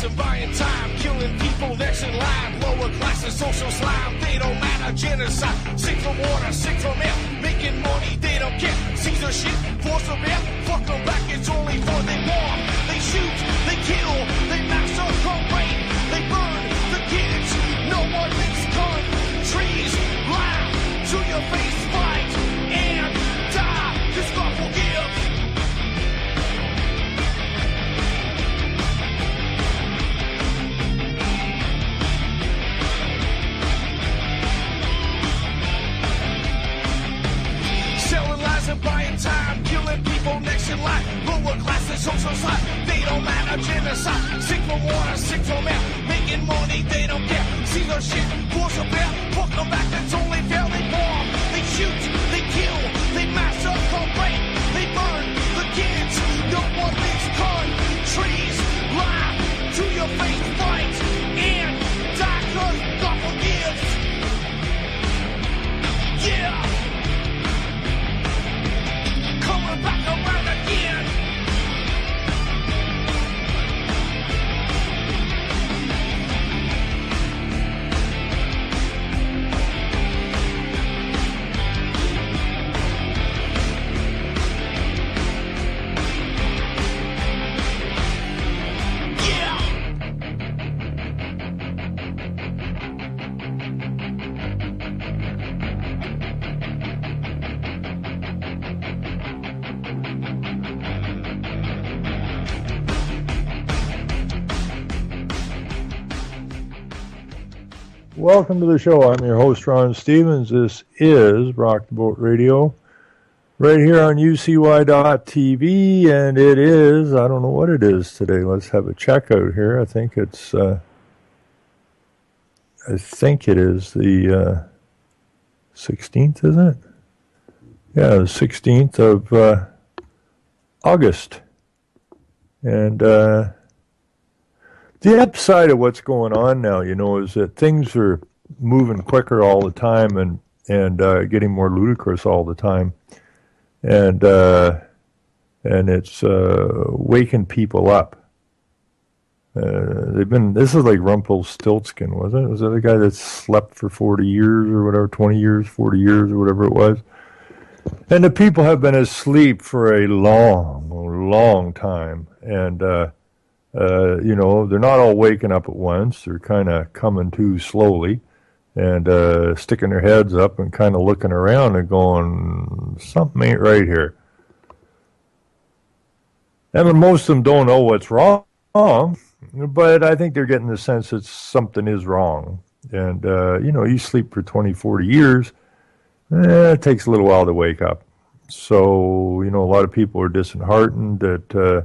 and buying time, killing people next in line. Lower classes, social slime, they don't matter. Genocide, sick from water, sick from air. Making money, they don't care. Caesar shit, force of air. Fuck them back, it's only for they war. They shoot, they kill, they massacre, rape, they burn the kids. No one makes countries laugh to your face, fight and die. Cause God forgives. Selling lies and buying time, killing people next in line. Lower classes, social side, they don't matter. Genocide, sick from water, sick from air. Making money, they don't care. See their shit, force of air. Fuck them back, that's only fair. They bomb, they shoot, they kill, they massacre, rape, they burn the kids. No one makes countries laugh to your face, fight and die. Cause God forgives. Yeah. Coming back around again. Welcome to the show. I'm your host, Ron Stevens. This is Rock the Boat Radio, right here on UCY.TV, and it is, I don't know what it is today. Let's have a check out here. I think it is the 16th, isn't it? Yeah, the 16th of August. And the upside of what's going on now, is that things are moving quicker all the time and getting more ludicrous all the time, and it's waking people up. This is like Rumpelstiltskin, wasn't it? Was it the guy that slept for 40 years or whatever, 20 years, 40 years or whatever it was? And the people have been asleep for a long, long time, and they're not all waking up at once. They're kind of coming to slowly and sticking their heads up and kind of looking around and going, something ain't right here. And most of them don't know what's wrong, but I think they're getting the sense that something is wrong. And, you sleep for 20, 40 years, it takes a little while to wake up. So, a lot of people are disheartened that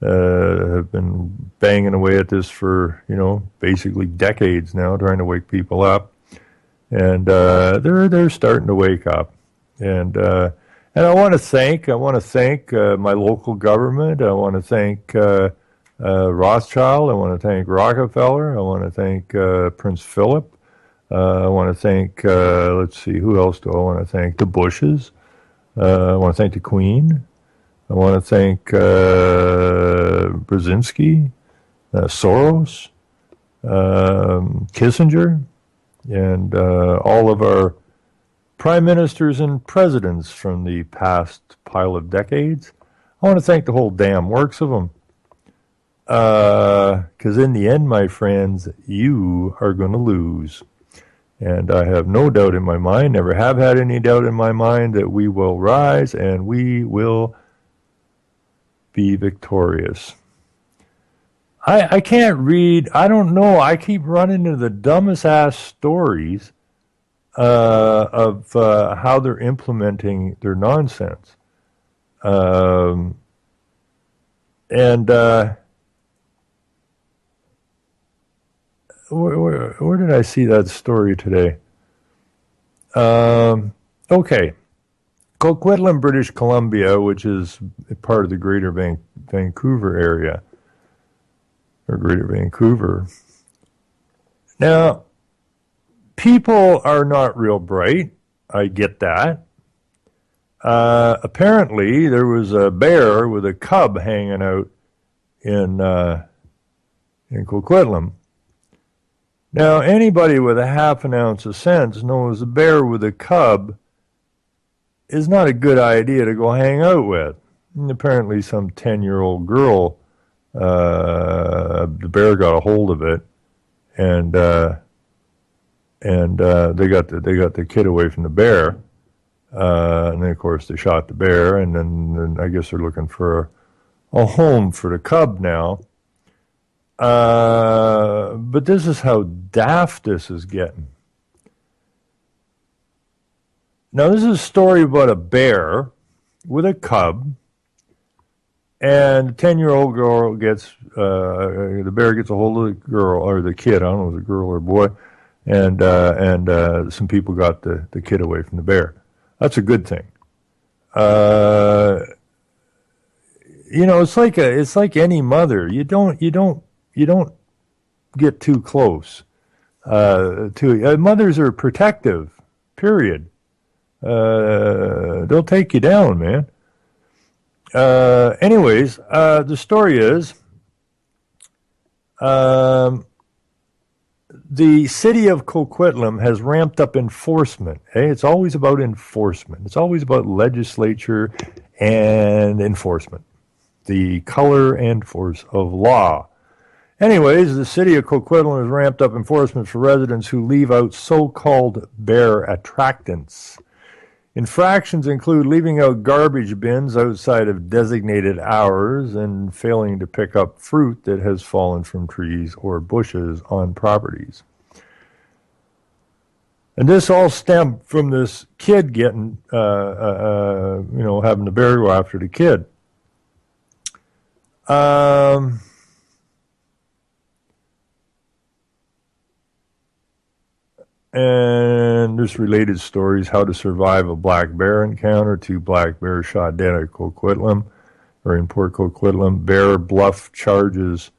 have been banging away at this for, basically decades now, trying to wake people up. And they're starting to wake up. And I want to thank my local government. I want to thank Rothschild. I want to thank Rockefeller. I want to thank Prince Philip. I want to thank, who else do I want to thank? The Bushes. I want to thank the Queen. I want to thank Brzezinski, Soros, Kissinger, and all of our prime ministers and presidents from the past pile of decades. I want to thank the whole damn works of them. Because in the end, my friends, you are going to lose. And I have no doubt in my mind, never have had any doubt in my mind, that we will rise and we will be victorious. I can't read, I don't know, I keep running into the dumbest ass stories of how they're implementing their nonsense. Where did I see that story today? Okay. Coquitlam, British Columbia, which is part of the Greater Vancouver area, or Greater Vancouver. Now, people are not real bright. I get that. Apparently, there was a bear with a cub hanging out in in Coquitlam. Now, anybody with a half an ounce of sense knows a bear with a cub is not a good idea to go hang out with. And apparently some 10-year-old girl, the bear got a hold of it, and they got the kid away from the bear. And then, of course, they shot the bear, and then I guess they're looking for a home for the cub now. But this is how daft this is getting. Now, this is a story about a bear with a cub, and the 10-year-old girl gets, the bear gets a hold of the girl, or the kid, I don't know if it was a girl or a boy, and some people got the kid away from the bear. That's a good thing. It's like any mother. You don't get too close to mothers are protective. Period. They'll take you down, man. Anyways, the story is the city of Coquitlam has ramped up enforcement. It's always about enforcement. It's always about legislature and enforcement. The color and force of law. Anyways, the city of Coquitlam has ramped up enforcement for residents who leave out so-called bear attractants. Infractions include leaving out garbage bins outside of designated hours and failing to pick up fruit that has fallen from trees or bushes on properties. And this all stemmed from this kid getting, having the bear go after the kid. And this related stories: how to survive a black bear encounter. 2 black bears shot dead at Coquitlam, or in Port Coquitlam. Bear Bluff charges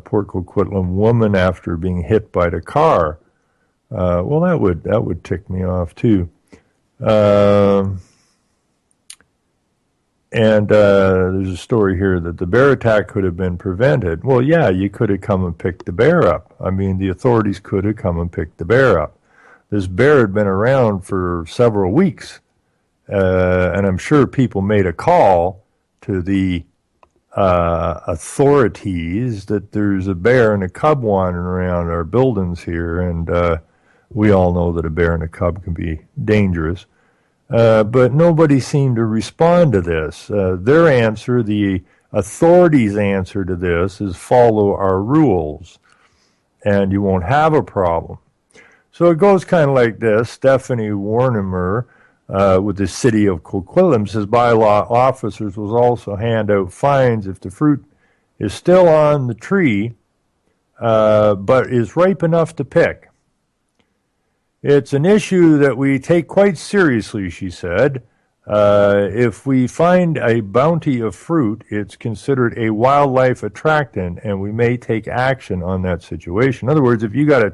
Port Coquitlam woman after being hit by the car. Well, that would tick me off too. And there's a story here that the bear attack could have been prevented. Well, yeah, you could have come and picked the bear up. I mean, the authorities could have come and picked the bear up. This bear had been around for several weeks, and I'm sure people made a call to the authorities that there's a bear and a cub wandering around our buildings here, and we all know that a bear and a cub can be dangerous. But nobody seemed to respond to this. Their answer, the authorities' answer to this, is follow our rules, and you won't have a problem. So it goes kind of like this. Stephanie Warnemer with the city of Coquitlam says bylaw officers will also hand out fines if the fruit is still on the tree but is ripe enough to pick. It's an issue that we take quite seriously, she said. If we find a bounty of fruit, it's considered a wildlife attractant, and we may take action on that situation. In other words, if you got a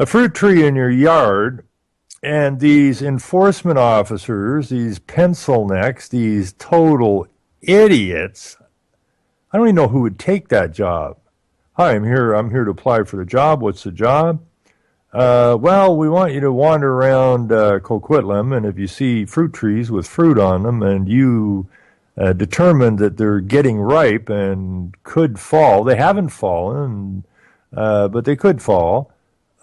fruit tree in your yard, and these enforcement officers, these pencil necks, these total idiots, I don't even know who would take that job. Hi, I'm here to apply for the job. What's the job? Well, we want you to wander around Coquitlam, and if you see fruit trees with fruit on them and you determine that they're getting ripe and could fall, they haven't fallen, but they could fall,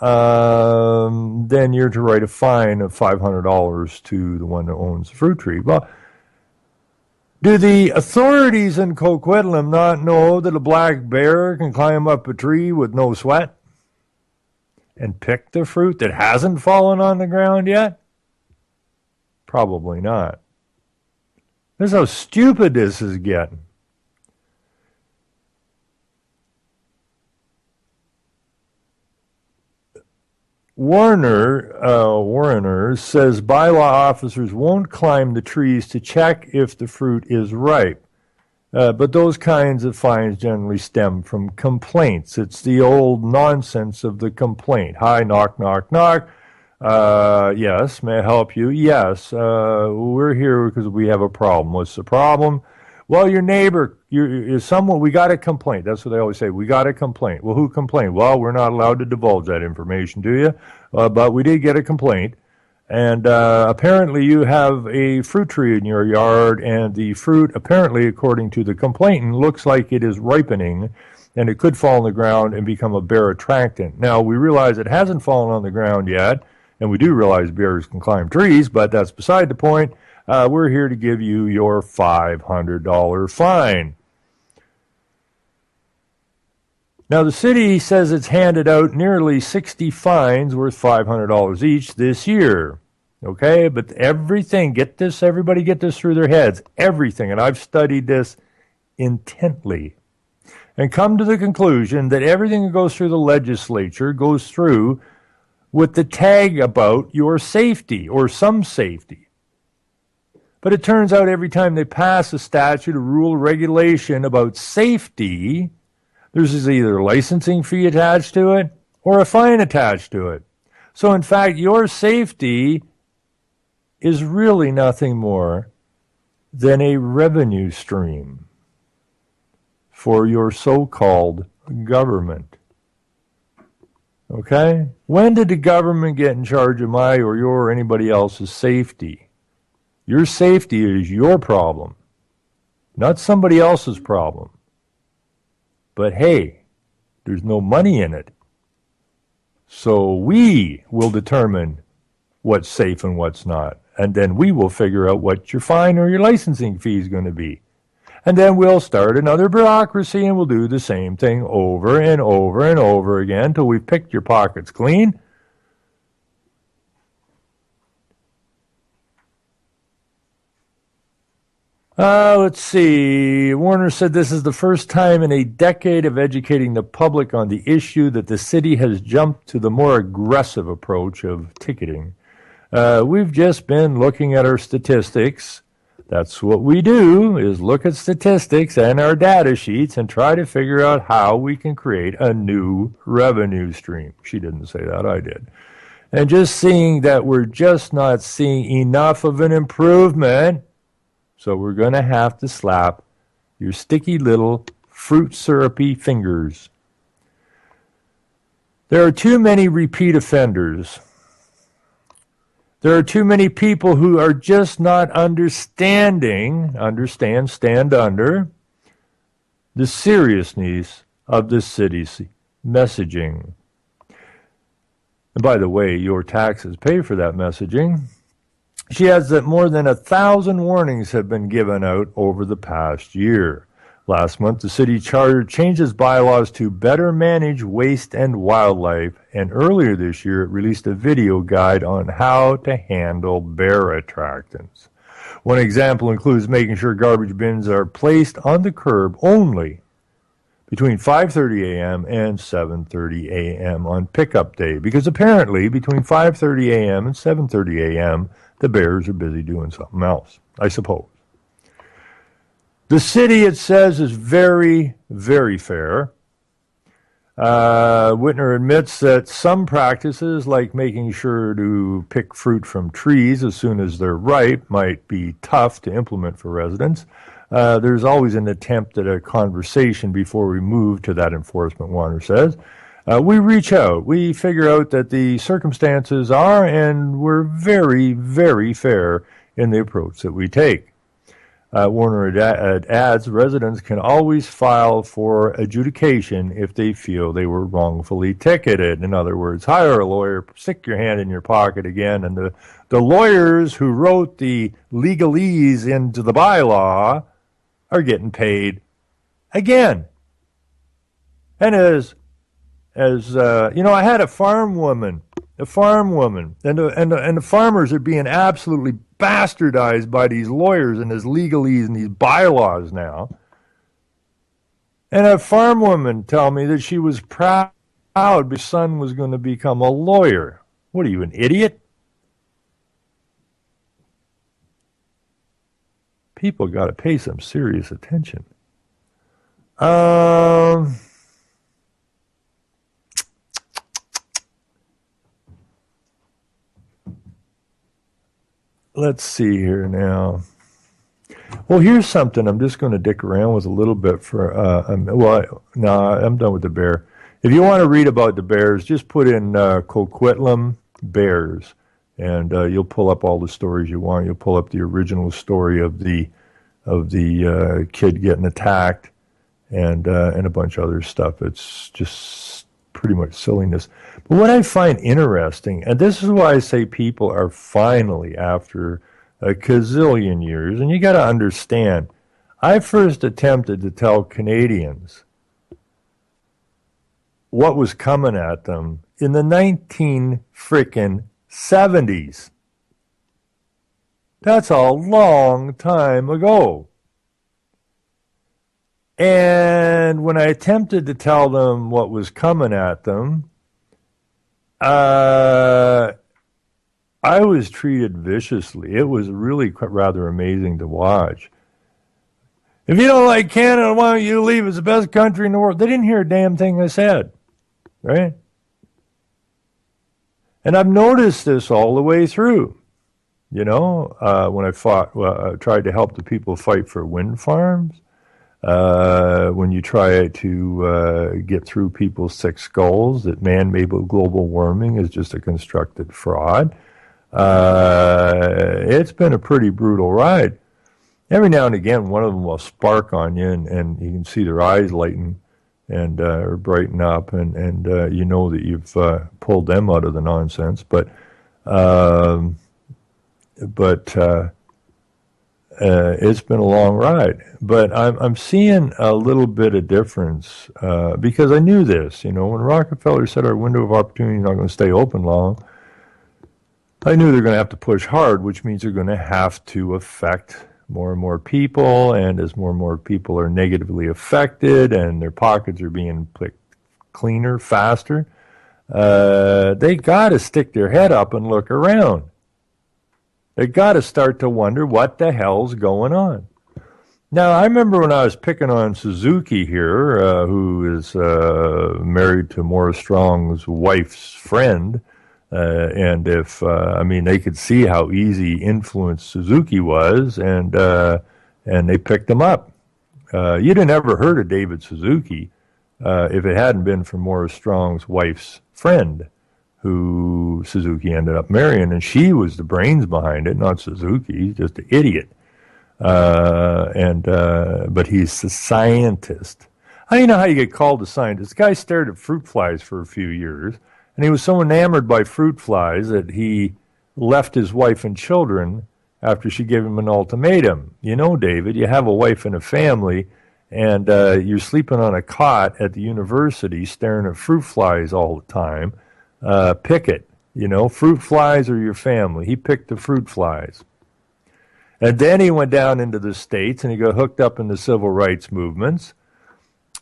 then you're to write a fine of $500 to the one that owns the fruit tree. Well, do the authorities in Coquitlam not know that a black bear can climb up a tree with no sweat and pick the fruit that hasn't fallen on the ground yet? Probably not. This is how stupid this is getting. Warner says bylaw officers won't climb the trees to check if the fruit is ripe. But those kinds of fines generally stem from complaints. It's the old nonsense of the complaint. Hi, knock, knock, knock. Yes, may I help you? Yes, we're here because we have a problem. What's the problem? Well, your neighbor, is someone, we got a complaint. That's what they always say. We got a complaint. Well, who complained? Well, we're not allowed to divulge that information to you, but we did get a complaint. And apparently you have a fruit tree in your yard, and the fruit, apparently, according to the complainant, looks like it is ripening, and it could fall on the ground and become a bear attractant. Now, we realize it hasn't fallen on the ground yet, and we do realize bears can climb trees, but that's beside the point. We're here to give you your $500 fine. Now, the city says it's handed out nearly 60 fines worth $500 each this year. Okay, but everything, get this, everybody get this through their heads, everything, and I've studied this intently, and come to the conclusion that everything that goes through the legislature goes through with the tag about your safety or some safety. But it turns out every time they pass a statute, a rule, a regulation about safety, there's either a licensing fee attached to it or a fine attached to it. So in fact, your safety is really nothing more than a revenue stream for your so-called government. Okay? When did the government get in charge of my or your or anybody else's safety? Your safety is your problem, not somebody else's problem. But hey, there's no money in it. So we will determine what's safe and what's not. And then we will figure out what your fine or your licensing fee is going to be. And then we'll start another bureaucracy and we'll do the same thing over and over and over again until we've picked your pockets clean. Let's see. Warner said this is the first time in a decade of educating the public on the issue that the city has jumped to the more aggressive approach of ticketing. We've just been looking at our statistics. That's what we do, is look at statistics and our data sheets and try to figure out how we can create a new revenue stream. She didn't say that, I did. And just seeing that we're just not seeing enough of an improvement, so we're going to have to slap your sticky little fruit syrupy fingers. There are too many repeat offenders. There are too many people who are just not stand under the seriousness of the city's messaging. And by the way, your taxes pay for that messaging. She adds that more than 1,000 warnings have been given out over the past year. Last month, the city charter changed its bylaws to better manage waste and wildlife, and earlier this year it released a video guide on how to handle bear attractants. One example includes making sure garbage bins are placed on the curb only between 5:30 a.m. and 7:30 a.m. on pickup day, because apparently between 5:30 a.m. and 7:30 a.m. the bears are busy doing something else, I suppose. The city, it says, is very, very fair. Whitner admits that some practices, like making sure to pick fruit from trees as soon as they're ripe, might be tough to implement for residents. There's always an attempt at a conversation before we move to that enforcement, Warner says. We reach out. We figure out that the circumstances are, and we're very, very fair in the approach that we take. Warner adds, residents can always file for adjudication if they feel they were wrongfully ticketed. In other words, hire a lawyer, stick your hand in your pocket again, and the lawyers who wrote the legalese into the bylaw are getting paid again. And as I had a farm woman, and the farmers are being absolutely bastardized by these lawyers and these legalese and these bylaws now. And a farm woman tell me that she was proud her son was going to become a lawyer. What are you, an idiot? People got to pay some serious attention. Let's see here now. Well, here's something I'm just going to dick around with a little bit for. I'm done with the bear. If you want to read about the bears, just put in Coquitlam Bears, and you'll pull up all the stories you want. You'll pull up the original story of the kid getting attacked, and a bunch of other stuff. It's just pretty much silliness. But what I find interesting, and this is why I say people are finally, after a gazillion years, and you got to understand, I first attempted to tell Canadians what was coming at them in the 1970s. That's a long time ago. And when I attempted to tell them what was coming at them, I was treated viciously. It was really rather amazing to watch. If you don't like Canada, why don't you leave? It's the best country in the world. They didn't hear a damn thing I said, right? And I've noticed this all the way through. You know, when I tried to help the people fight for wind farms, when you try to get through people's thick skulls that man-made global warming is just a constructed fraud. It's been a pretty brutal ride. Every now and again, one of them will spark on you, and you can see their eyes lighten and or brighten up, and you know that you've pulled them out of the nonsense. But it's been a long ride. But I'm seeing a little bit of difference because I knew this. You know, when Rockefeller said our window of opportunity is not going to stay open long, I knew they're going to have to push hard, which means they're going to have to affect more and more people, and as more and more people are negatively affected and their pockets are being cleaner, faster, they got to stick their head up and look around. They got to start to wonder what the hell's going on. Now, I remember when I was picking on Suzuki here, who is married to Morris Strong's wife's friend, and if they could see how easy influence Suzuki was, and they picked him up. You'd have never heard of David Suzuki if it hadn't been for Morris Strong's wife's friend, who Suzuki ended up marrying, and she was the brains behind it, not Suzuki. He's just an idiot. But he's a scientist. I don't know how you get called a scientist. This guy stared at fruit flies for a few years. And he was so enamored by fruit flies that he left his wife and children after she gave him an ultimatum. You know, David, you have a wife and a family, and you're sleeping on a cot at the university staring at fruit flies all the time. Pick it. You know, fruit flies or your family. He picked the fruit flies. And then he went down into the States, and he got hooked up in the civil rights movements.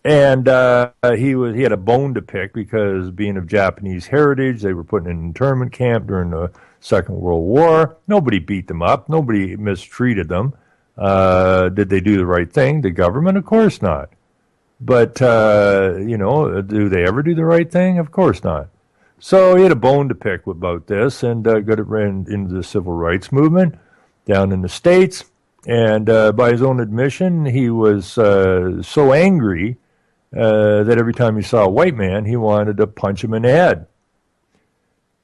And he had a bone to pick because, being of Japanese heritage, they were put in an internment camp during the Second World War. Nobody beat them up. Nobody mistreated them. Did they do the right thing? The government? Of course not. But, do they ever do the right thing? Of course not. So he had a bone to pick about this, and got into the civil rights movement down in the States. And by his own admission, he was so angry that every time he saw a white man, he wanted to punch him in the head.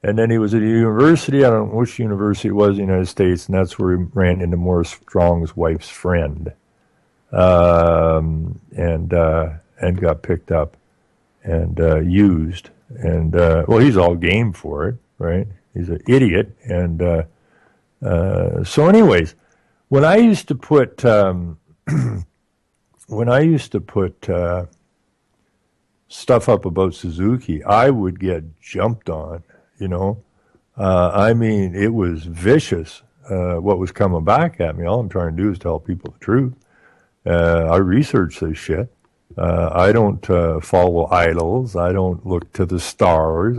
And then he was at a university, I don't know which university it was in the United States, and that's where he ran into Morris Strong's wife's friend, and got picked up and used. And, he's all game for it, right? He's an idiot. And so anyways, when I used to put stuff up about Suzuki, I would get jumped on, you know. It was vicious what was coming back at me. All I'm trying to do is tell people the truth. I research this shit. I don't follow idols. I don't look to the stars.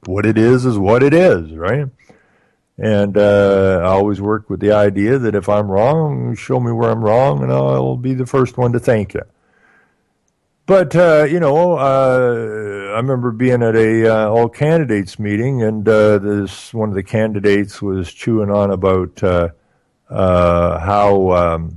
What it is what it is, right? And I always work with the idea that if I'm wrong, show me where I'm wrong, and I'll be the first one to thank you. But, I remember being at a all candidates meeting, and one of the candidates was chewing on about how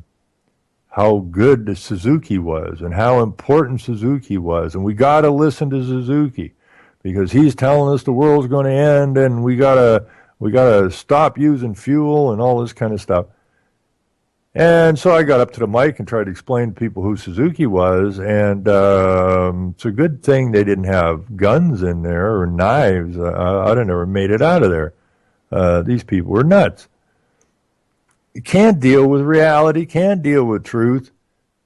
how good the Suzuki was and how important Suzuki was. And we got to listen to Suzuki because he's telling us the world's going to end and we got to stop using fuel and all this kind of stuff. And so I got up to the mic and tried to explain to people who Suzuki was, and it's a good thing they didn't have guns in there or knives. I'd have never made it out of there. These people were nuts. You can't deal with reality, can't deal with truth.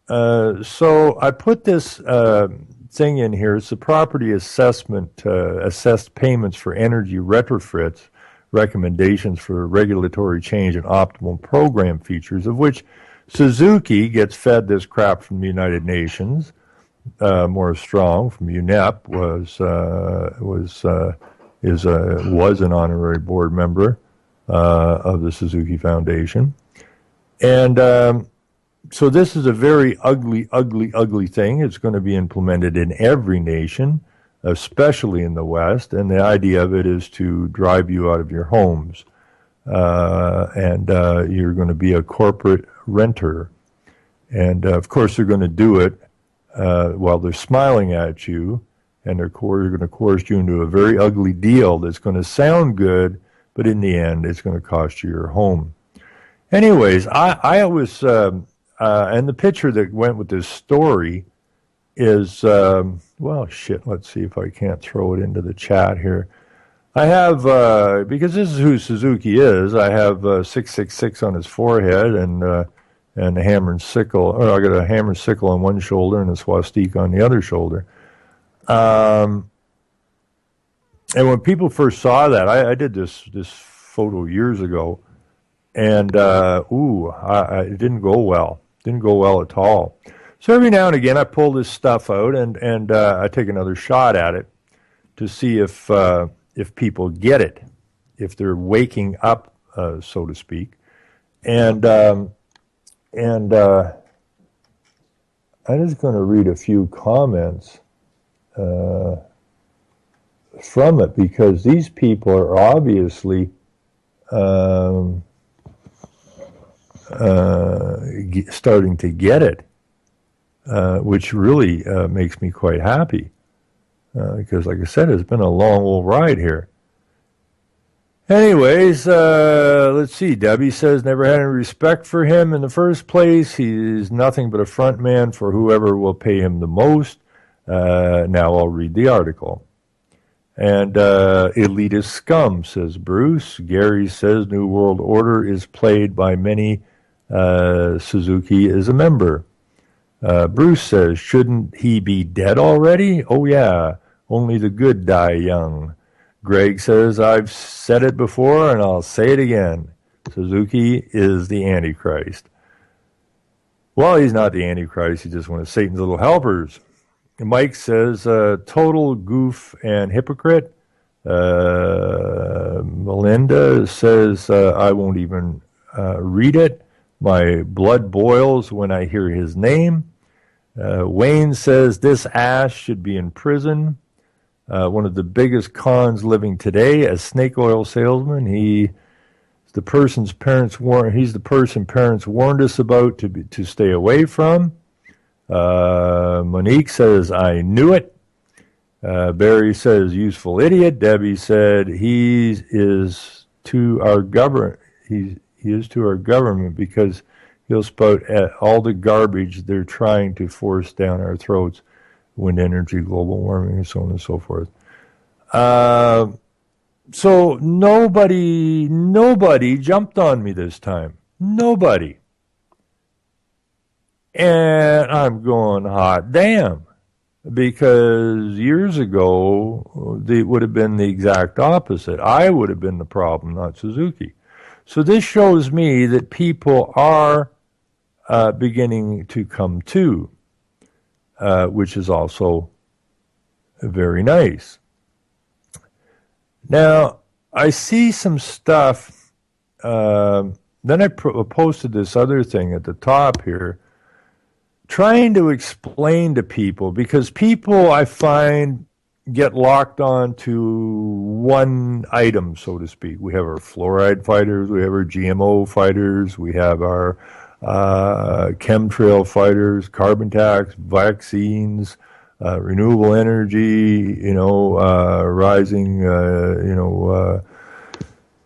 So I put this thing in here. It's the property assessment, assessed payments for energy retrofits, recommendations for regulatory change and optimal program features, of which Suzuki gets fed this crap from the United Nations. Morris Strong from UNEP was an honorary board member of the Suzuki Foundation. And so this is a very ugly thing. It's going to be implemented in every nation, especially in the West, and the idea of it is to drive you out of your homes. And you're going to be a corporate renter. And, of course, they're going to do it while they're smiling at you, and they're going to coerce you into a very ugly deal that's going to sound good, but in the end, it's going to cost you your home. Anyways, I was, and the picture that went with this story is, well, shit, let's see if I can't throw it into the chat here. I have, because this is who Suzuki is, I have 666 on his forehead and a hammer and sickle, or I got a hammer and sickle on one shoulder and a swastika on the other shoulder. And when people first saw that, I did this photo years ago, and it didn't go well. Didn't go well at all. So every now and again, I pull this stuff out and I take another shot at it to see if people get it, if they're waking up, so to speak. And I'm just going to read a few comments from it, because these people are obviously starting to get it, which really makes me quite happy, because, like I said, it's been a long old ride here. Anyways, let's see. Debbie says, never had any respect for him in the first place. He's nothing but a front man for whoever will pay him the most. Now I'll read the article. And elitist scum, says Bruce. Gary says New World Order is played by many. Suzuki is a member. Bruce says, shouldn't he be dead already? Oh yeah, only the good die young. Greg says, I've said it before and I'll say it again. Suzuki is the Antichrist. Well, he's not the Antichrist. He's just one of Satan's little helpers. And Mike says, total goof and hypocrite. Melinda says, I won't even read it. My blood boils when I hear his name. Wayne says, this ass should be in prison. One of the biggest cons living today as snake oil salesman. He's the person parents warned us about to stay away from. Monique says, I knew it. Barry says, useful idiot. Debbie said, he is to our government. He is to our government because he'll spout at all the garbage they're trying to force down our throats. Wind energy, global warming, and so on and so forth. So nobody jumped on me this time. Nobody. And I'm going, hot damn. Because years ago, it would have been the exact opposite. I would have been the problem, not Suzuki. So this shows me that people are beginning to come to, which is also very nice. Now, I see some stuff. Then I posted this other thing at the top here, trying to explain to people, because people, I find, get locked on to one item, so to speak. We have our fluoride fighters, we have our GMO fighters, we have our chemtrail fighters, carbon tax, vaccines, renewable energy, rising,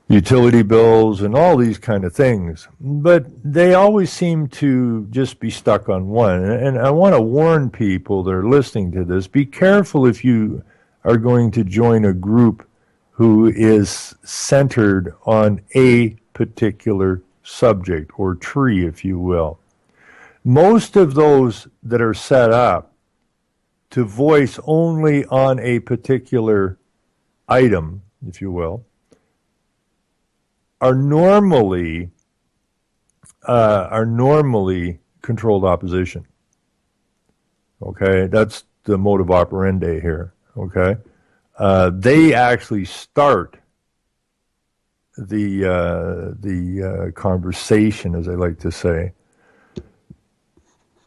utility bills and all these kind of things. But they always seem to just be stuck on one. And I want to warn people that are listening to this, be careful if you are going to join a group who is centered on a particular subject or tree, if you will. Most of those that are set up to voice only on a particular item, if you will, are normally controlled opposition. Okay, that's the modus operandi here. Okay, they actually start the conversation, as I like to say,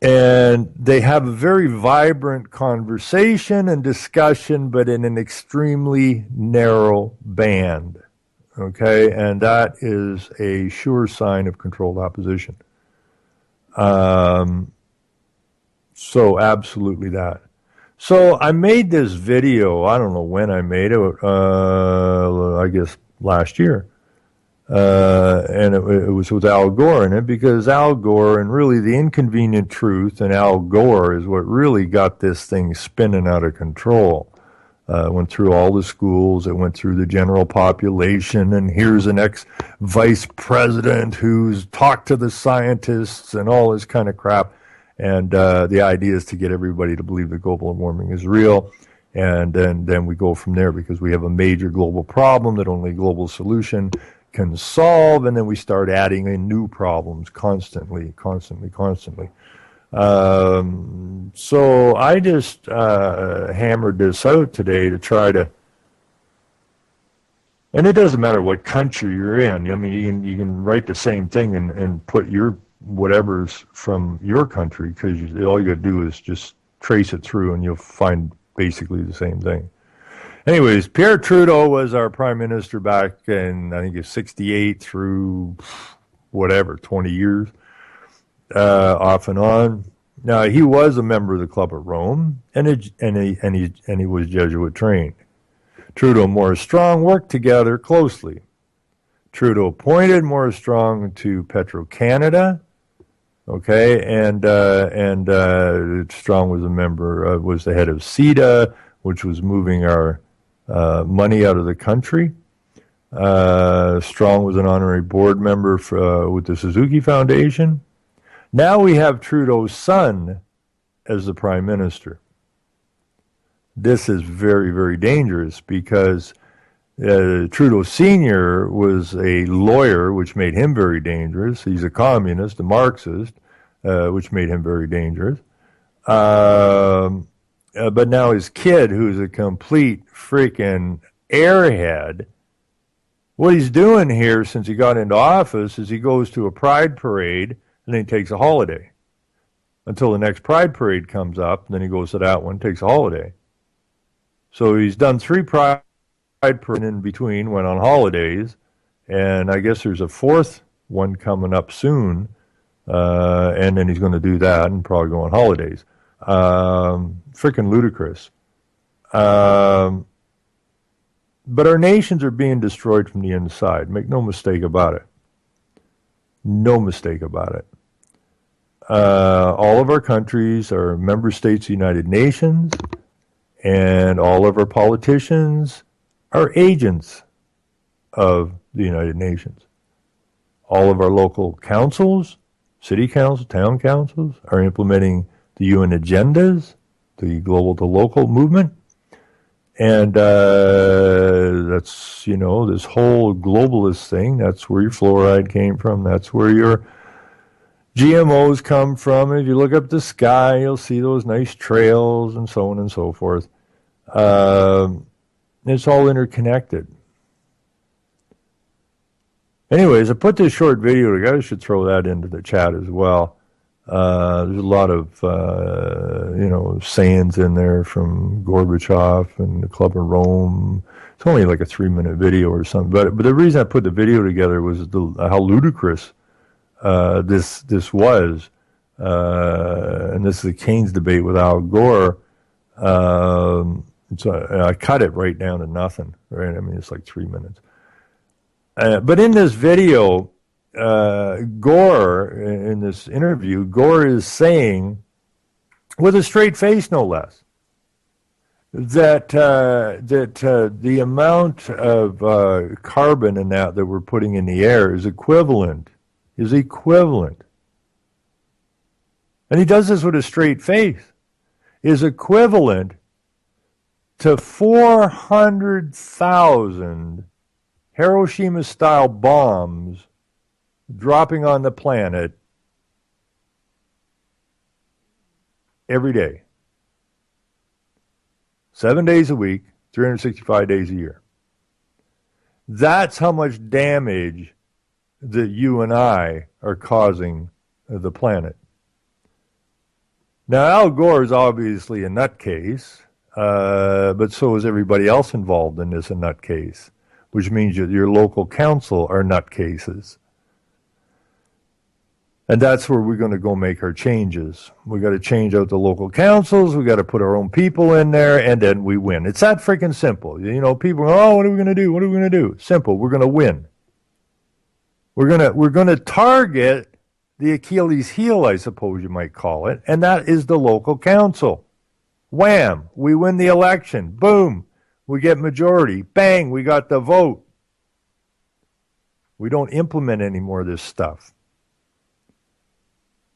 and they have a very vibrant conversation and discussion, but in an extremely narrow band. Okay, and that is a sure sign of controlled opposition. So absolutely that. So I made this video, I don't know when I made it, I guess last year. And it was with Al Gore in it, because Al Gore and really the inconvenient truth and Al Gore is what really got this thing spinning out of control. Went through all the schools, it went through the general population, and here's an ex-vice president who's talked to the scientists and all this kind of crap. And the idea is to get everybody to believe that global warming is real. And then we go from there, because we have a major global problem that only a global solution can solve. And then we start adding in new problems constantly. So I just hammered this out today to try to, and it doesn't matter what country you're in. I mean, you can write the same thing and put your whatever's from your country, because all you got to do is just trace it through and you'll find basically the same thing. Anyways, Pierre Trudeau was our prime minister back in, I think it's 68 through whatever, 20 years. Off and on. Now, he was a member of the Club of Rome, and he was Jesuit trained. Trudeau and Maurice Strong worked together closely. Trudeau appointed Maurice Strong to Petro-Canada, okay, and Strong was a member, was the head of CEDA, which was moving our money out of the country. Strong was an honorary board member with the Suzuki Foundation. Now we have Trudeau's son as the prime minister. This is very, very dangerous, because Trudeau Sr. was a lawyer, which made him very dangerous. He's a communist, a Marxist, which made him very dangerous. But now his kid, who's a complete freaking airhead, what he's doing here since he got into office is he goes to a pride parade and then he takes a holiday until the next pride parade comes up, and then he goes to that one, takes a holiday. So he's done 3 pride parades in between, went on holidays, and I guess there's a 4th one coming up soon, and then he's going to do that and probably go on holidays. Freaking ludicrous. But our nations are being destroyed from the inside. Make no mistake about it. No mistake about it. All of our countries are member states of the United Nations, and all of our politicians are agents of the United Nations. All of our local councils, city councils, town councils, are implementing the UN agendas, the global to local movement. And that's, this whole globalist thing, that's where your fluoride came from, that's where your GMOs come from. And if you look up the sky, you'll see those nice trails and so on and so forth. It's all interconnected. Anyways, I put this short video together. I should throw that into the chat as well. There's a lot of, sayings in there from Gorbachev and the Club of Rome. It's only like a 3-minute video or something. But the reason I put the video together was how ludicrous this was, and this is the Keynes debate with Al Gore. So I cut it right down to nothing. Right, I mean it's like 3 minutes. But in this video, Gore, in this interview, Gore is saying, with a straight face, no less, that the amount of carbon in that we're putting in the air is equivalent, and he does this with a straight face, is equivalent to 400,000 Hiroshima-style bombs dropping on the planet every day. 7 days a week, 365 days a year. That's how much damage that you and I are causing the planet. Now, Al Gore is obviously a nutcase, but so is everybody else involved in this a nutcase, which means that your local council are nutcases. And that's where we're going to go make our changes. We got to change out the local councils. We got to put our own people in there, and then we win. It's that freaking simple. You know, people go, "Oh, what are we going to do? What are we going to do?" Simple. We're going to win. We're going to target the Achilles heel, I suppose you might call it, and that is the local council. Wham! We win the election. Boom! We get majority. Bang! We got the vote. We don't implement any more of this stuff.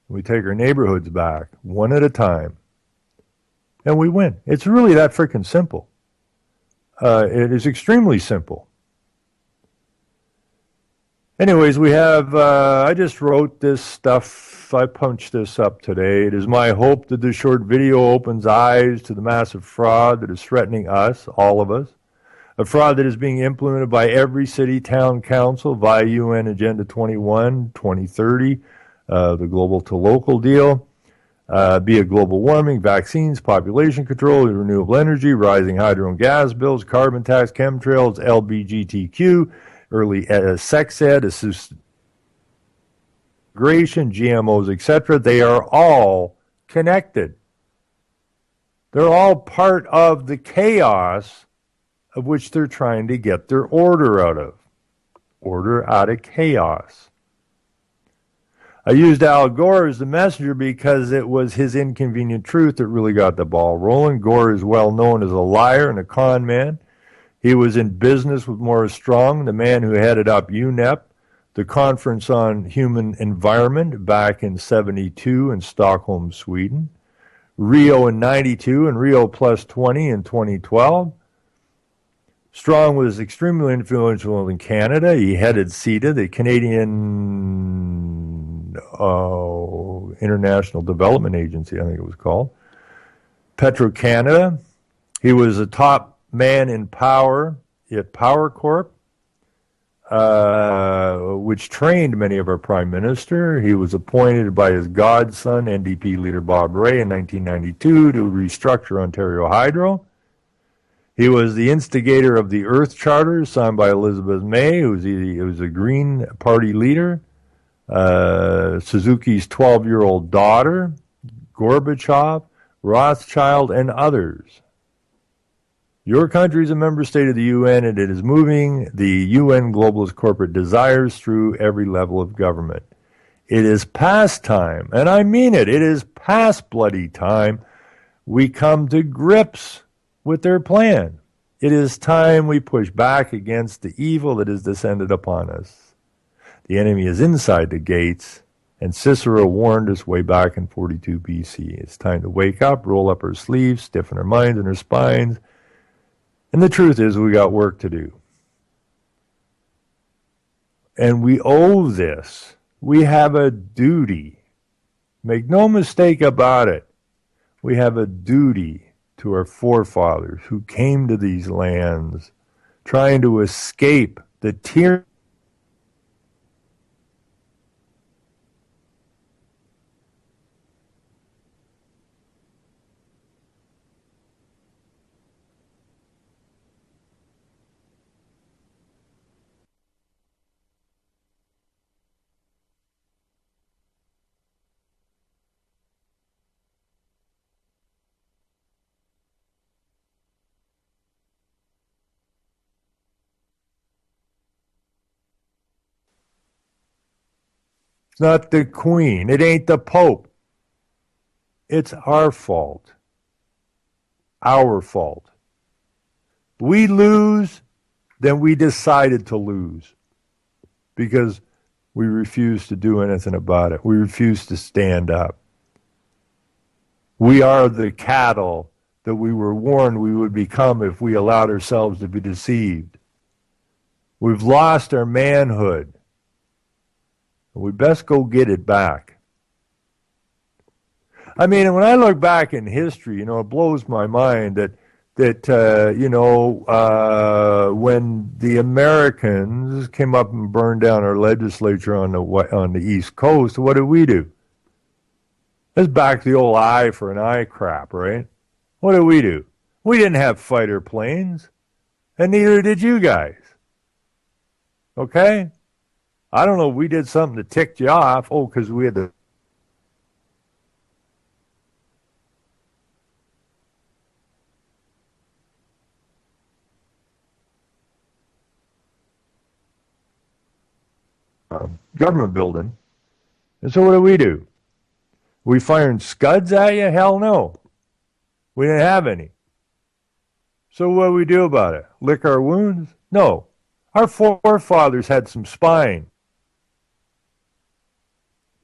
We take our neighborhoods back, one at a time, and we win. It's really that freaking simple. It is extremely simple. Anyways, we have, I just wrote this stuff. I punched this up today. It is my hope that this short video opens eyes to the massive fraud that is threatening us, all of us. A fraud that is being implemented by every city, town, council via UN Agenda 21, 2030, the global to local deal, be it global warming, vaccines, population control, renewable energy, rising hydro and gas bills, carbon tax, chemtrails, LGBTQ, early sex ed, assisted migration, GMOs, etc. They are all connected. They're all part of the chaos of which they're trying to get their order out of. Order out of chaos. I used Al Gore as the messenger because it was his inconvenient truth that really got the ball rolling. Gore is well known as a liar and a con man. He was in business with Morris Strong, the man who headed up UNEP, the Conference on Human Environment, back in '72 in Stockholm, Sweden, Rio in '92, and Rio Plus 20 in 2012. Strong was extremely influential in Canada. He headed CETA, the Canadian International Development Agency, I think it was called. Petro-Canada. He was a top man in power at Power Corp, which trained many of our prime minister. He was appointed by his godson, NDP leader Bob Rae, in 1992 to restructure Ontario Hydro. He was the instigator of the Earth Charter signed by Elizabeth May, who was a Green Party leader. Suzuki's 12-year-old daughter, Gorbachev, Rothschild, and others. Your country is a member state of the UN, and it is moving the UN globalist corporate desires through every level of government. It is past time, and I mean it, it is past bloody time we come to grips with their plan. It is time we push back against the evil that has descended upon us. The enemy is inside the gates, and Cicero warned us way back in 42 BC. It's time to wake up, roll up our sleeves, stiffen our minds and our spines. And the truth is, we got work to do. And we owe this. We have a duty. Make no mistake about it. We have a duty to our forefathers who came to these lands trying to escape the tyranny It's not the Queen. It ain't the Pope. It's our fault. Our fault. We lose, then we decided to lose because we refuse to do anything about it. We refuse to stand up. We are the cattle that we were warned we would become if we allowed ourselves to be deceived. We've lost our manhood. We best go get it back. I mean, when I look back in history, it blows my mind that when the Americans came up and burned down our legislature on the East Coast, what did we do? Let's back the old eye for an eye crap, right? What did we do? We didn't have fighter planes, and neither did you guys. Okay? I don't know if we did something that ticked you off. Oh, because we had the government building. And so what do? We firing scuds at you? Hell no. We didn't have any. So what do we do about it? Lick our wounds? No. Our forefathers had some spine.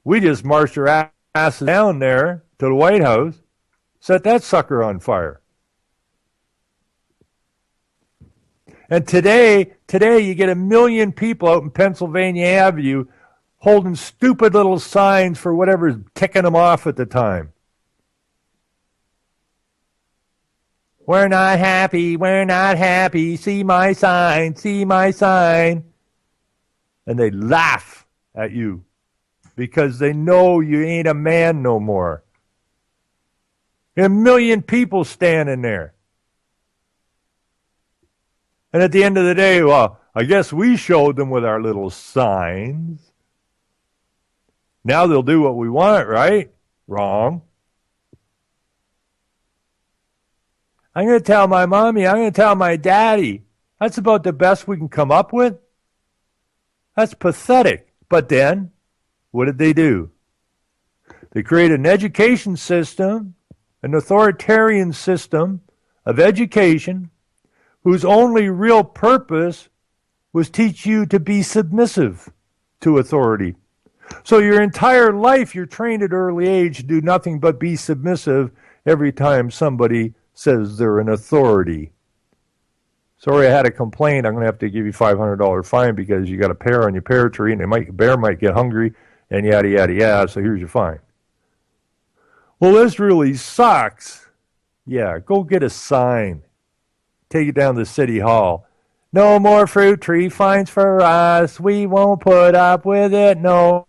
We just marched our asses down there to the White House, set that sucker on fire. And today you get 1 million people out in Pennsylvania Avenue holding stupid little signs for whatever's ticking them off at the time. We're not happy, see my sign. And they laugh at you because they know you ain't a man no more. 1 million people standing there. And at the end of the day, well, I guess we showed them with our little signs. Now they'll do what we want, right? Wrong. I'm going to tell my mommy, I'm going to tell my daddy. That's about the best we can come up with. That's pathetic. But then, what did they do? They created an education system, an authoritarian system of education whose only real purpose was teach you to be submissive to authority. So your entire life, you're trained at early age to do nothing but be submissive every time somebody says they're an authority. Sorry, I had a complaint. I'm going to have to give you $500 fine because you got a pear on your pear tree and the bear might get hungry and yada, yada, yada, so here's your fine. Well, this really sucks. Yeah, go get a sign. Take it down to City Hall. No more fruit tree fines for us. We won't put up with it. No.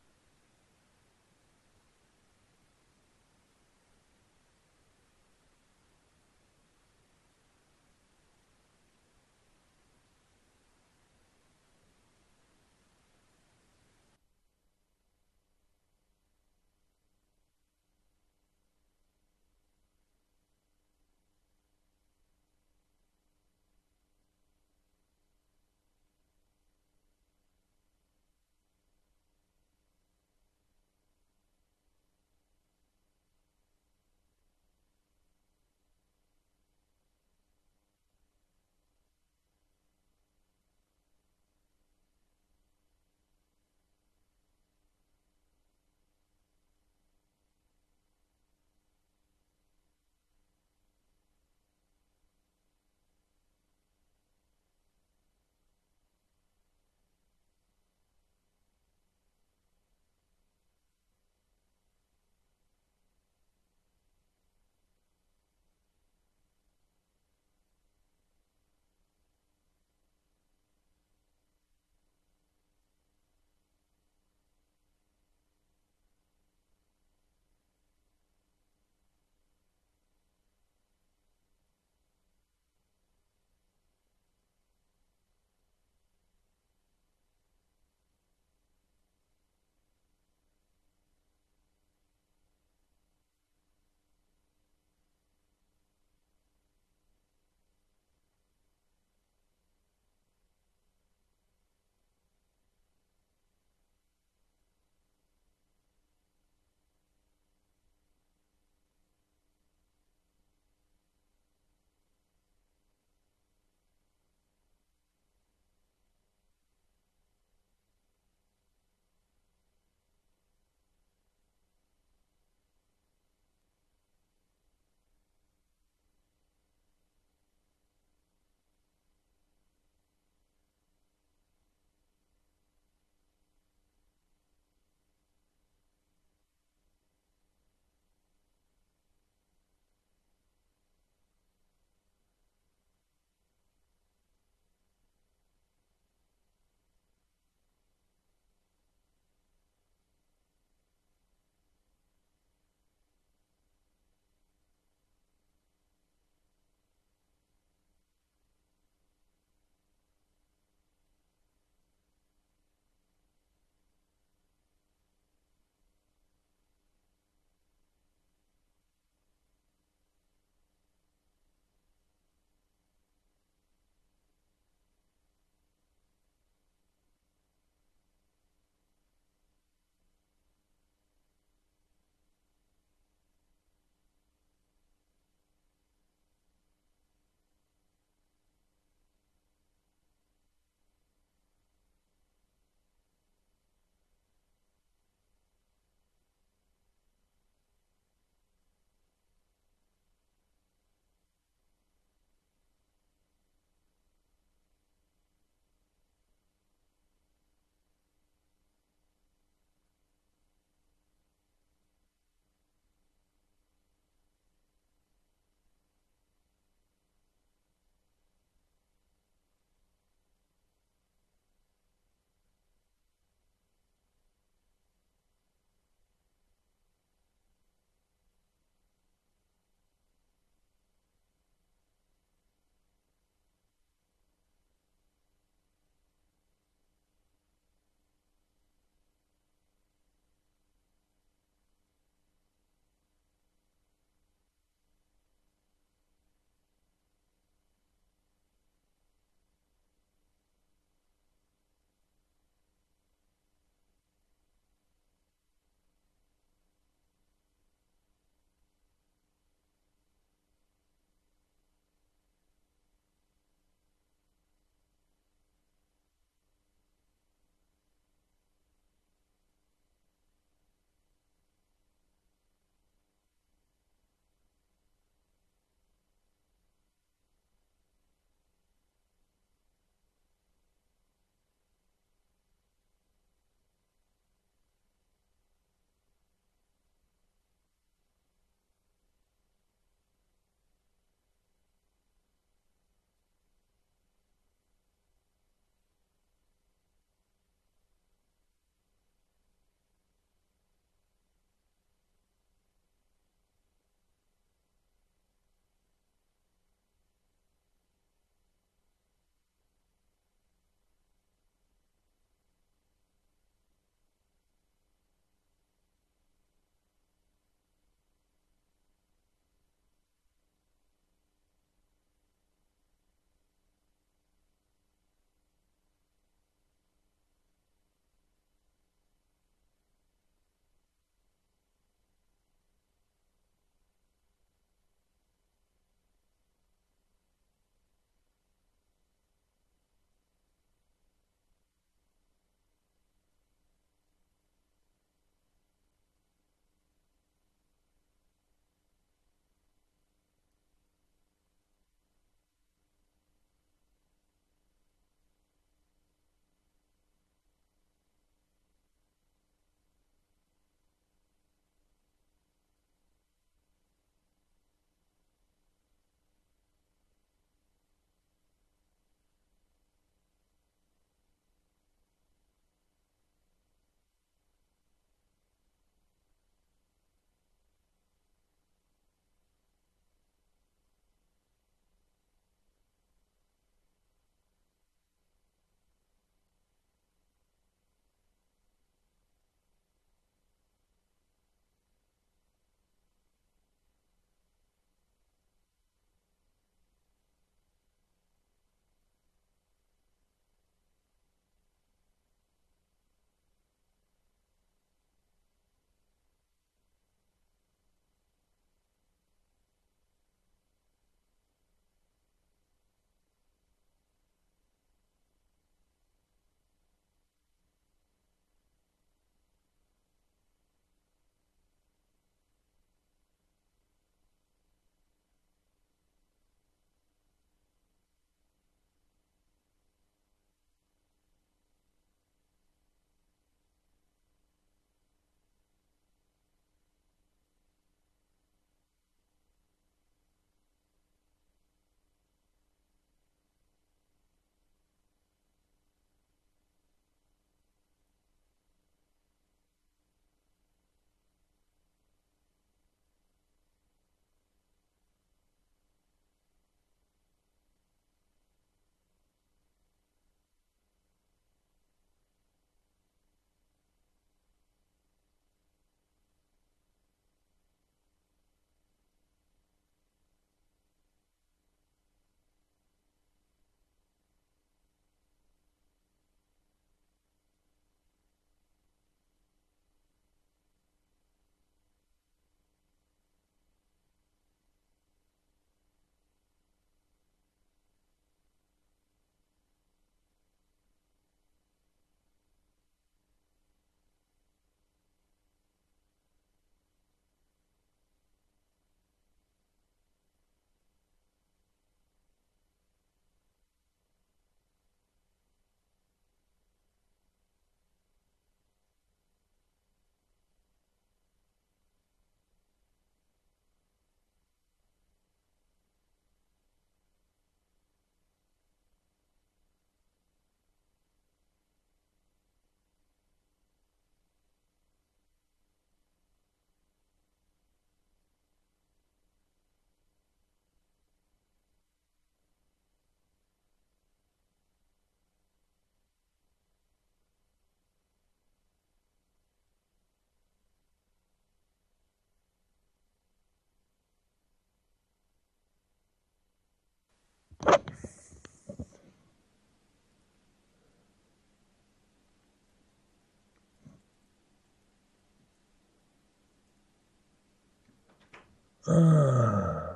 Yeah,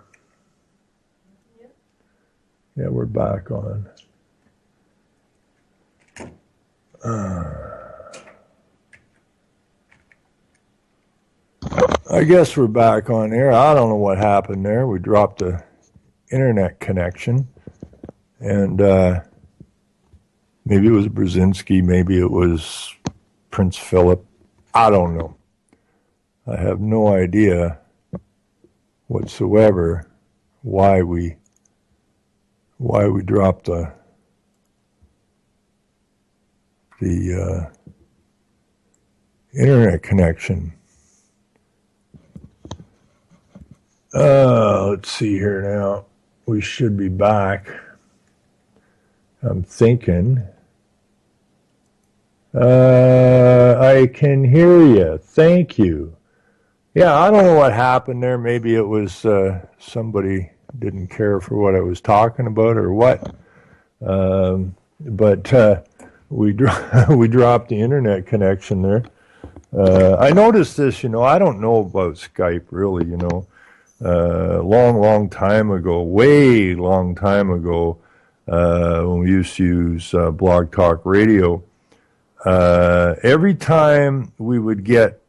we're back on. I guess we're back on air. I don't know what happened there. We dropped the internet connection. And maybe it was Brzezinski, maybe it was Prince Philip. I don't know. I have no idea whatsoever why we dropped the internet connection. Let's see here now. We should be back. I'm thinking. I can hear you. Thank you. Yeah, I don't know what happened there. Maybe it was somebody didn't care for what I was talking about or what. But we dropped the internet connection there. I noticed this, I don't know about Skype really, long time ago, way long time ago, when we used to use Blog Talk Radio, every time we would get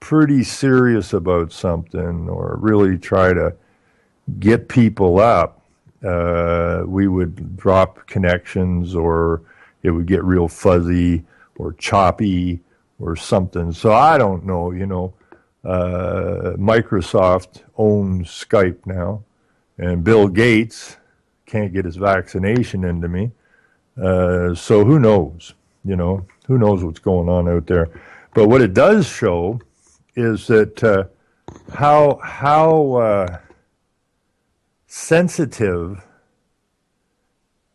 pretty serious about something or really try to get people up, we would drop connections or it would get real fuzzy or choppy or something. So I don't know, Microsoft owns Skype now, and Bill Gates can't get his vaccination into me. So who knows, who knows what's going on out there. But what it does show is that how sensitive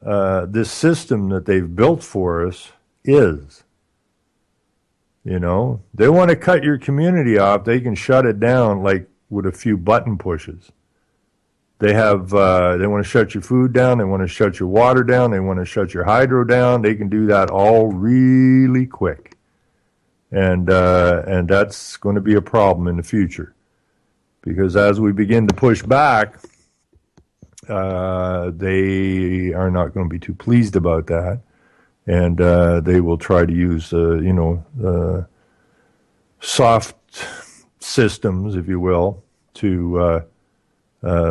this system that they've built for us is. They want to cut your community off. They can shut it down like with a few button pushes. They want to shut your food down. They want to shut your water down. They want to shut your hydro down. They can do that all really quick. And that's going to be a problem in the future. Because as we begin to push back, they are not going to be too pleased about that. And they will try to use, soft systems, if you will, to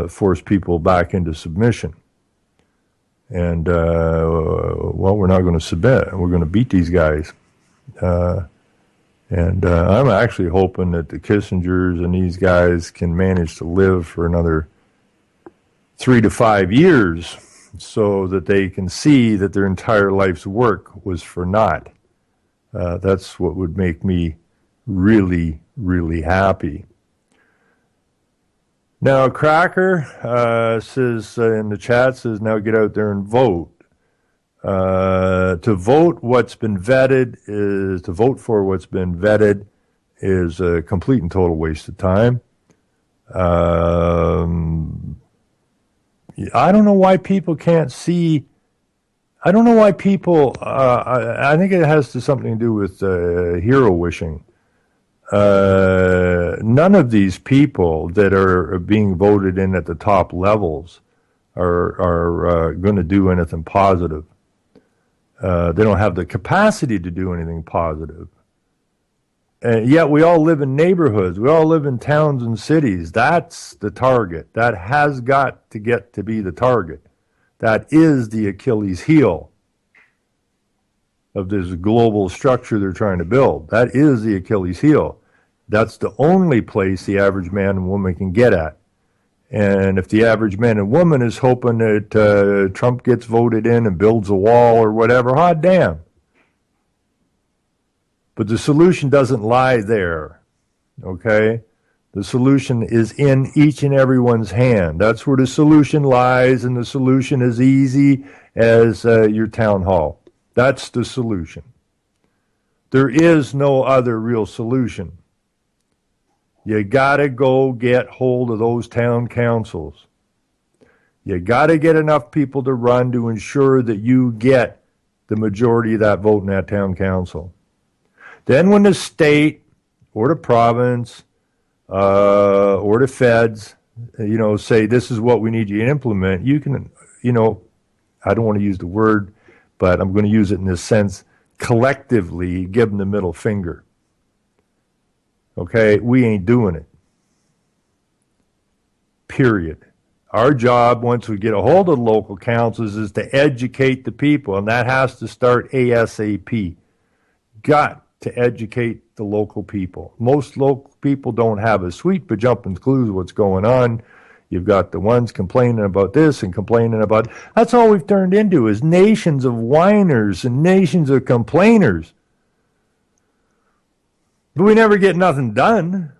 force people back into submission. And, we're not going to submit. We're going to beat these guys. And I'm actually hoping that the Kissingers and these guys can manage to live for another 3 to 5 years, so that they can see that their entire life's work was for naught. That's what would make me really, really happy. Now, Cracker says in the chat, says, now get out there and vote. To vote for what's been vetted is a complete and total waste of time. I don't know why people can't see. I don't know why people. I think it has something to do with hero wishing. None of these people that are being voted in at the top levels are going to do anything positive. They don't have the capacity to do anything positive. And yet we all live in neighborhoods. We all live in towns and cities. That's the target. That has got to get to be the target. That is the Achilles heel of this global structure they're trying to build. That is the Achilles heel. That's the only place the average man and woman can get at. And if the average man and woman is hoping that Trump gets voted in and builds a wall or whatever, hot damn. But the solution doesn't lie there, okay? The solution is in each and everyone's hand. That's where the solution lies, and the solution is easy as your town hall. That's the solution. There is no other real solution. You gotta go get hold of those town councils. You gotta get enough people to run to ensure that you get the majority of that vote in that town council. Then when the state or the province or the feds say this is what we need you to implement, you can, I don't want to use the word, but I'm going to use it in this sense, collectively give them the middle finger. Okay, we ain't doing it. Period. Our job, once we get a hold of the local councils, is to educate the people, and that has to start ASAP. Got to educate the local people. Most local people don't have a sweet bajumping clues what's going on. You've got the ones complaining about this and complaining about... That's all we've turned into, is nations of whiners and nations of complainers. But we never get nothing done.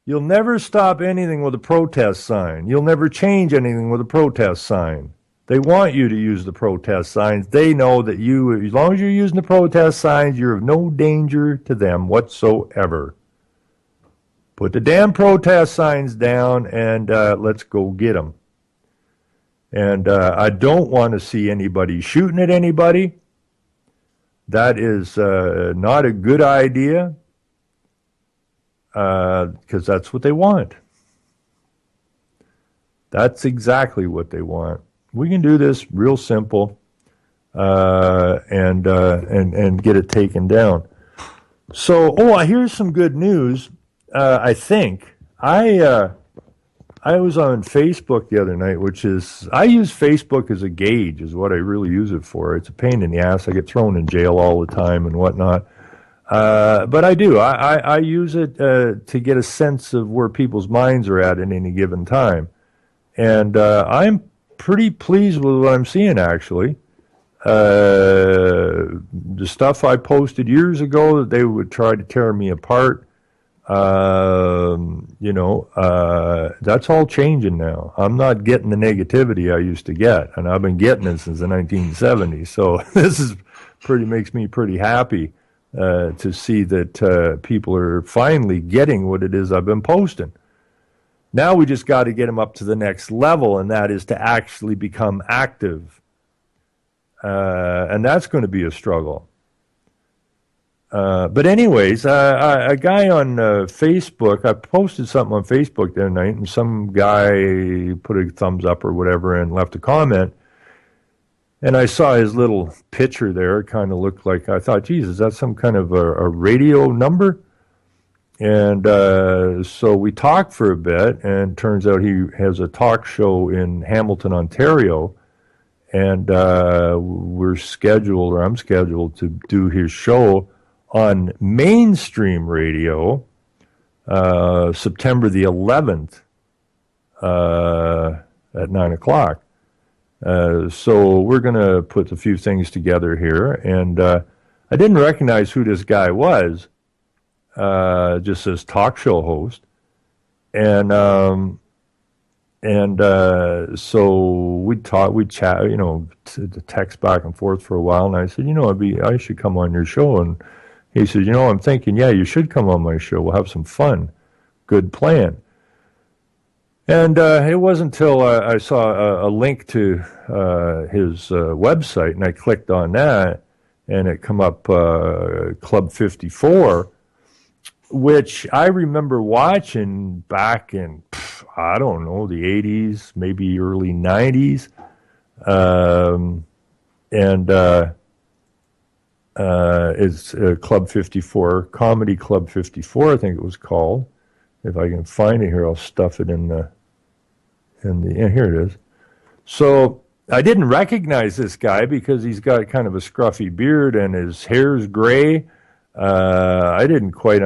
You'll never stop anything with a protest sign. You'll never change anything with a protest sign. They want you to use the protest signs. They know that as long as you're using the protest signs, you're of no danger to them whatsoever. Put the damn protest signs down and let's go get them. And I don't want to see anybody shooting at anybody. That is not a good idea. Because that's what they want. That's exactly what they want. We can do this real simple and get it taken down. So, here's some good news. I think I was on Facebook the other night, I use Facebook as a gauge, is what I really use it for. It's a pain in the ass. I get thrown in jail all the time and whatnot. But I do. I use it to get a sense of where people's minds are at any given time. And I'm pretty pleased with what I'm seeing, actually. The stuff I posted years ago that they would try to tear me apart, that's all changing now. I'm not getting the negativity I used to get, and I've been getting it since the 1970s. So this makes me pretty happy. To see that people are finally getting what it is I've been posting. Now we just got to get them up to the next level, and that is to actually become active. And that's going to be a struggle. But anyways, a guy on Facebook, I posted something on Facebook the other night, and some guy put a thumbs up or whatever and left a comment. And I saw his little picture there. It kind of looked like, I thought, geez, is that some kind of a radio number? And so we talked for a bit, and turns out he has a talk show in Hamilton, Ontario. And I'm scheduled to do his show on mainstream radio September the 11th at 9 o'clock. So we're going to put a few things together here. And I didn't recognize who this guy was, just as talk show host. And so we'd chat, text back and forth for a while. And I said, I should come on your show. And he said, I'm thinking, yeah, you should come on my show. We'll have some fun. Good plan. And it wasn't until I saw a link to his website, and I clicked on that, and it come up Club 54, which I remember watching back in, I don't know, the 80s, maybe early 90s. It's Club 54, Comedy Club 54, I think it was called. If I can find it here, I'll stuff it in here it is. So I didn't recognize this guy because he's got kind of a scruffy beard and his hair's gray. I didn't quite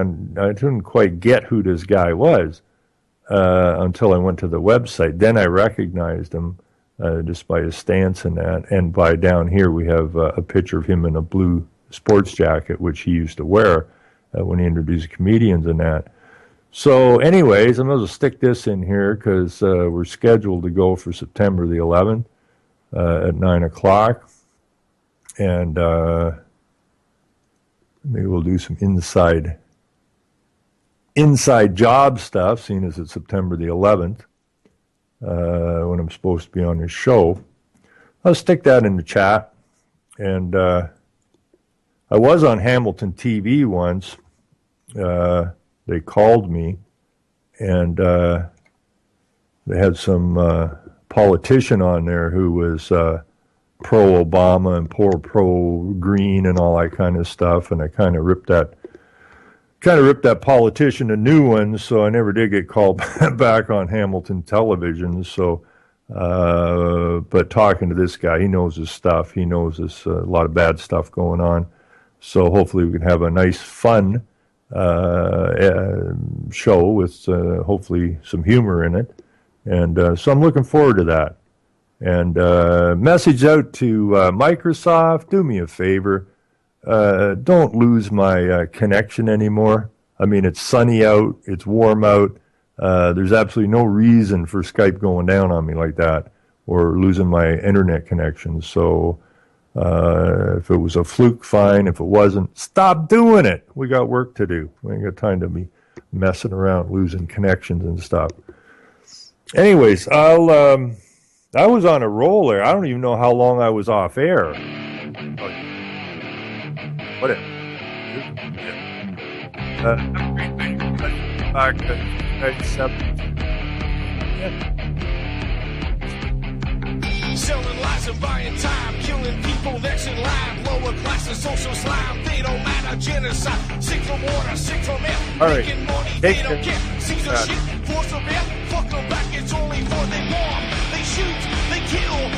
get who this guy was until I went to the website. Then I recognized him just by his stance and that. And by down here we have a picture of him in a blue sports jacket, which he used to wear when he introduced comedians and that. So anyways, I'm going to stick this in here because we're scheduled to go for September the 11th at 9 o'clock. And maybe we'll do some inside job stuff, seeing as it's September the 11th, when I'm supposed to be on this show. I'll stick that in the chat. And I was on Hamilton TV once. They called me, and they had some politician on there who was pro-Obama and pro-green and all that kind of stuff, and I kind of ripped that politician a new one, so I never did get called back on Hamilton television. So, but talking to this guy, he knows his stuff. He knows there's a lot of bad stuff going on. So hopefully we can have a nice, fun show with hopefully some humor in it. And so I'm looking forward to that. And message out to Microsoft, do me a favor. Don't lose my connection anymore. I mean, it's sunny out, it's warm out. There's absolutely no reason for Skype going down on me like that or losing my internet connection. So if it was a fluke, fine. If it wasn't, stop doing it. We got work to do. We ain't got time to be messing around, losing connections and stuff. Anyways, I was on a roll there. I don't even know how long I was off air. Whatever. Back to 97. Selling lies and buying time, killing people next in line. Lower class and social slime, they don't matter. Genocide, sick from water, sick from air. All right. Making money, they don't care. Caesar shit, force of air. Fuck them back, it's only for they bomb. They shoot, they kill.